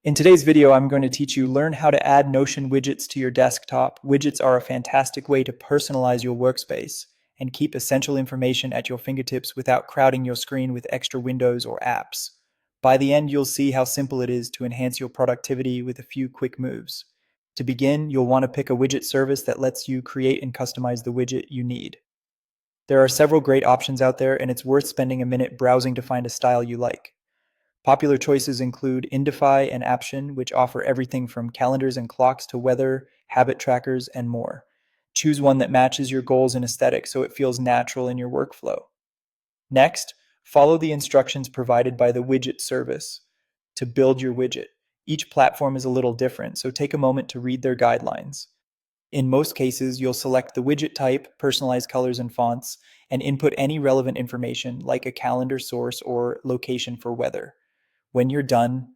In today's video, I'm going to teach you learn how to add Notion widgets to your desktop. Widgets are a fantastic way to personalize your workspace and keep essential information at your fingertips without crowding your screen with extra windows or apps. By the end, you'll see how simple it is to enhance your productivity with a few quick moves. To begin, you'll want to pick a widget service that lets you create and customize the widget you need. There are several great options out there, and it's worth spending a minute browsing to find a style you like. Popular choices include Indify and Aption, which offer everything from calendars and clocks to weather, habit trackers, and more. Choose one that matches your goals and aesthetic so it feels natural in your workflow. Next, follow the instructions provided by the widget service to build your widget. Each platform is a little different, so take a moment to read their guidelines. In most cases, you'll select the widget type, personalize colors and fonts, and input any relevant information like a calendar source or location for weather. When you're done,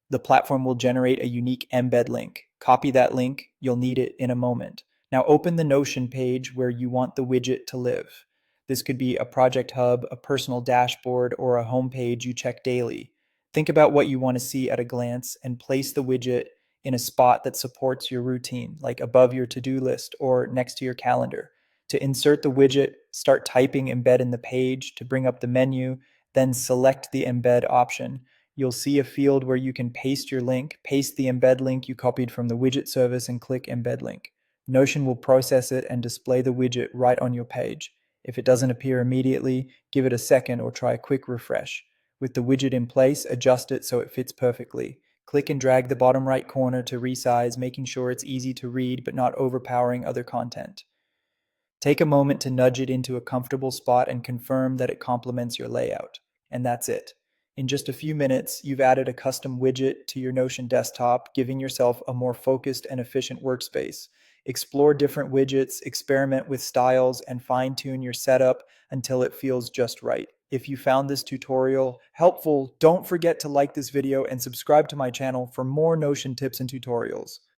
the platform will generate a unique embed link. Copy that link, you'll need it in a moment. Now open the Notion page where you want the widget to live. This could be a project hub, a personal dashboard, or a home page you check daily. Think about what you want to see at a glance and place the widget in a spot that supports your routine, like above your to-do list or next to your calendar. To insert the widget, start typing embed in the page. To bring up the menu, then select the embed option. You'll see a field where you can paste your link. Paste the embed link you copied from the widget service and click embed link. Notion will process it and display the widget right on your page. If it doesn't appear immediately, give it a second or try a quick refresh. With the widget in place, adjust it so it fits perfectly. Click and drag the bottom right corner to resize, making sure it's easy to read but not overpowering other content. Take a moment to nudge it into a comfortable spot and confirm that it complements your layout. And that's it. In just a few minutes, you've added a custom widget to your Notion desktop, giving yourself a more focused and efficient workspace. Explore different widgets, experiment with styles, and fine-tune your setup until it feels just right. If you found this tutorial helpful, don't forget to like this video and subscribe to my channel for more Notion tips and tutorials.